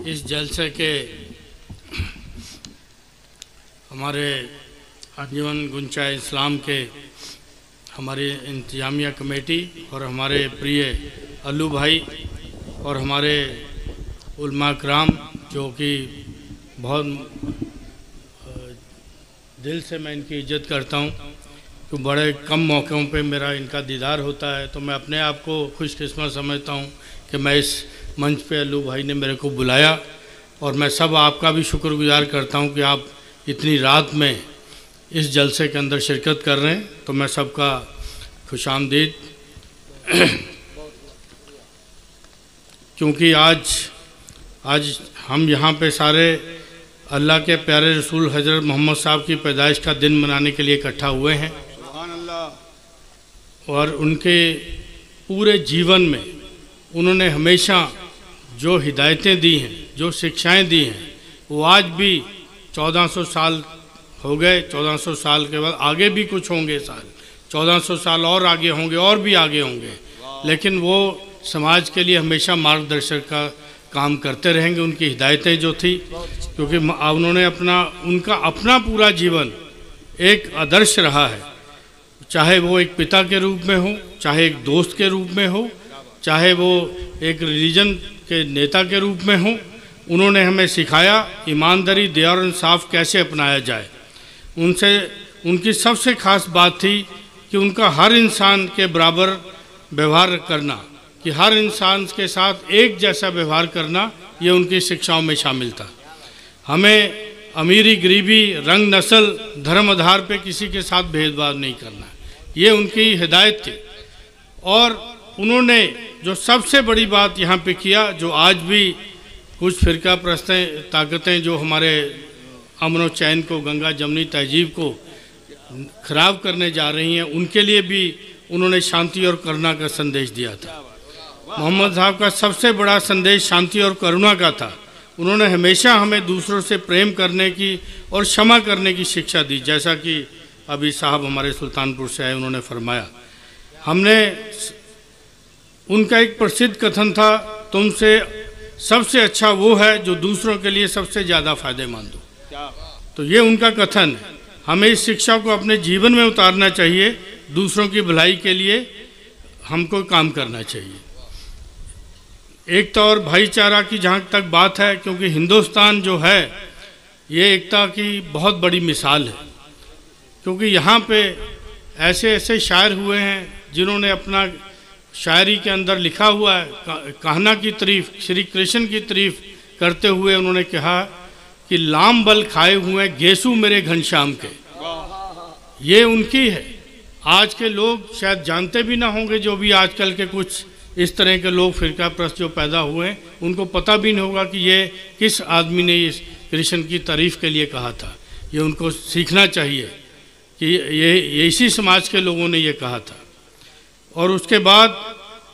इस जलसे के हमारे अंजुमन गुंचा इस्लाम के हमारी इंतजामिया कमेटी और हमारे प्रिय अल्लू भाई और हमारे उलमा कराम जो कि बहुत दिल से मैं इनकी इज्जत करता हूँ, तो बड़े कम मौक़ों पे मेरा इनका दीदार होता है, तो मैं अपने आप को खुशकिस्मत समझता हूँ कि मैं इस मंच पे अल्लू भाई ने मेरे को बुलाया। और मैं सब आपका भी शुक्रगुजार करता हूँ कि आप इतनी रात में इस जलसे के अंदर शिरकत कर रहे हैं, तो मैं सबका खुशामदीद। क्योंकि आज हम यहाँ पे सारे अल्लाह के प्यारे रसूल हज़रत मोहम्मद साहब की पैदाइश का दिन मनाने के लिए इकट्ठा हुए हैं और उनके पूरे जीवन में उन्होंने हमेशा जो हिदायतें दी हैं, जो शिक्षाएं दी हैं, वो आज भी 1400 साल हो गए। 1400 साल के बाद आगे भी कुछ होंगे साल, 1400 साल और आगे होंगे और भी आगे होंगे, लेकिन वो समाज के लिए हमेशा मार्गदर्शक का काम करते रहेंगे। उनकी हिदायतें जो थी, क्योंकि उन्होंने उनका अपना पूरा जीवन एक आदर्श रहा है, चाहे वो एक पिता के रूप में हो, चाहे एक दोस्त के रूप में हो, चाहे वो एक रिलीजन के नेता के रूप में हो। उन्होंने हमें सिखाया ईमानदारी, दया और इंसाफ कैसे अपनाया जाए। उनकी सबसे खास बात थी कि उनका हर इंसान के बराबर व्यवहार करना, कि हर इंसान के साथ एक जैसा व्यवहार करना, ये उनकी शिक्षाओं में शामिल था। हमें अमीरी, गरीबी, रंग, नस्ल, धर्म आधार पे किसी के साथ भेदभाव नहीं करना, ये उनकी हिदायत थी। और उन्होंने जो सबसे बड़ी बात यहाँ पे किया, जो आज भी कुछ फ़िरका परस्तें ताकतें जो हमारे अमन व चैन को, गंगा जमनी तहजीब को ख़राब करने जा रही हैं, उनके लिए भी उन्होंने शांति और करुणा का संदेश दिया था। मोहम्मद साहब का सबसे बड़ा संदेश शांति और करुणा का था। उन्होंने हमेशा हमें दूसरों से प्रेम करने की और क्षमा करने की शिक्षा दी, जैसा कि अभी साहब हमारे सुल्तानपुर से आए, उन्होंने फरमाया। उनका एक प्रसिद्ध कथन था, तुमसे सबसे अच्छा वो है जो दूसरों के लिए सबसे ज़्यादा फ़ायदेमंद हो। तो ये उनका कथन है। हमें इस शिक्षा को अपने जीवन में उतारना चाहिए, दूसरों की भलाई के लिए हमको काम करना चाहिए। एकता और भाईचारा की जहाँ तक बात है, क्योंकि हिंदुस्तान जो है ये एकता की बहुत बड़ी मिसाल है, क्योंकि यहाँ पे ऐसे ऐसे शायर हुए हैं जिन्होंने अपना शायरी के अंदर लिखा हुआ है, कहना की तारीफ, श्री कृष्ण की तारीफ करते हुए उन्होंने कहा कि लाम बल खाए हुए गेसू मेरे घनश्याम के। ये उनकी है। आज के लोग शायद जानते भी ना होंगे, जो भी आजकल के कुछ इस तरह के लोग फ़िरका परस्त जो पैदा हुए हैं, उनको पता भी नहीं होगा कि ये किस आदमी ने इस कृष्ण की तारीफ़ के लिए कहा था। ये उनको सीखना चाहिए कि ये इसी समाज के लोगों ने ये कहा था। और उसके बाद,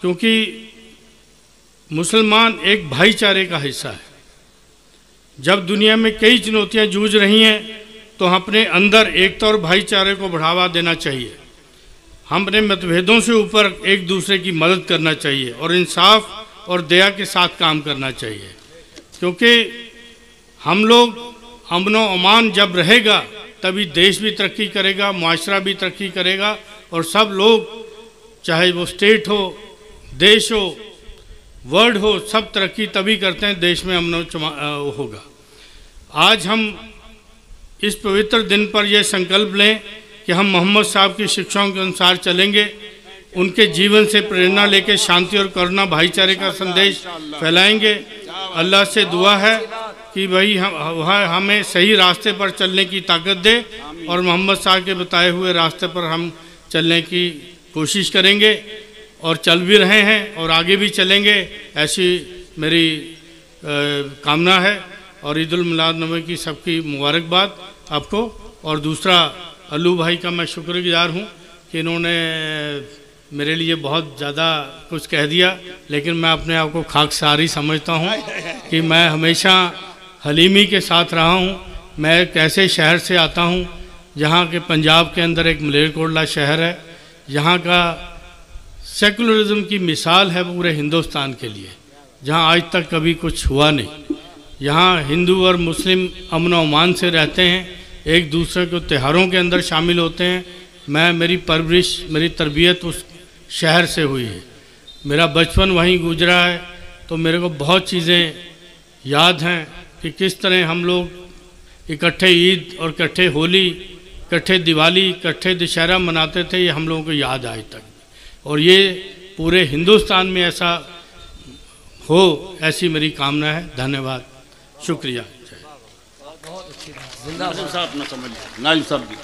क्योंकि मुसलमान एक भाईचारे का हिस्सा है, जब दुनिया में कई चुनौतियां जूझ रही हैं, तो हम अपने अंदर एकता और भाईचारे को बढ़ावा देना चाहिए। हम अपने मतभेदों से ऊपर एक दूसरे की मदद करना चाहिए और इंसाफ और दया के साथ काम करना चाहिए, क्योंकि हम लोग अमन व अमान जब रहेगा तभी देश भी तरक्की करेगा, माशरा भी तरक्की करेगा, और सब लोग, चाहे वो स्टेट हो, देश हो, वर्ल्ड हो, सब तरक्की तभी करते हैं देश में अमन होगा। आज हम इस पवित्र दिन पर यह संकल्प लें कि हम मोहम्मद साहब की शिक्षाओं के अनुसार चलेंगे, उनके जीवन से प्रेरणा लेकर शांति और करुणा, भाईचारे का संदेश फैलाएंगे। अल्लाह से दुआ है कि भाई हमें सही रास्ते पर चलने की ताकत दे और मोहम्मद साहब के बताए हुए रास्ते पर हम चलने की कोशिश करेंगे और चल भी रहे हैं और आगे भी चलेंगे, ऐसी मेरी कामना है। और ईद उल मिलाद नबी की सबकी मुबारकबाद आपको। और दूसरा, अल्लू भाई का मैं शुक्रगुजार हूँ कि इन्होंने मेरे लिए बहुत ज़्यादा कुछ कह दिया, लेकिन मैं अपने आप को खाकसारी समझता हूँ कि मैं हमेशा हलीमी के साथ रहा हूँ। मैं एक ऐसे शहर से आता हूँ जहाँ के पंजाब के अंदर एक मलेरकोटला शहर है, यहाँ का सेकुलरिज्म की मिसाल है पूरे हिंदुस्तान के लिए, जहाँ आज तक कभी कुछ हुआ नहीं। यहाँ हिंदू और मुस्लिम अमन व अमान से रहते हैं, एक दूसरे को त्योहारों के अंदर शामिल होते हैं। मेरी परवरिश, मेरी तरबियत उस शहर से हुई है, मेरा बचपन वहीं गुजरा है, तो मेरे को बहुत चीज़ें याद हैं कि किस तरह हम लोग इकट्ठे ईद और इकट्ठे होली, इकट्ठे दिवाली, इकट्ठे दशहरा मनाते थे। ये हम लोगों को याद आज तक, और ये पूरे हिंदुस्तान में ऐसा हो, ऐसी मेरी कामना है। धन्यवाद, शुक्रिया। बहुत अच्छी बात, जिंदाबाद। अपना समझ नाजिब साहब भी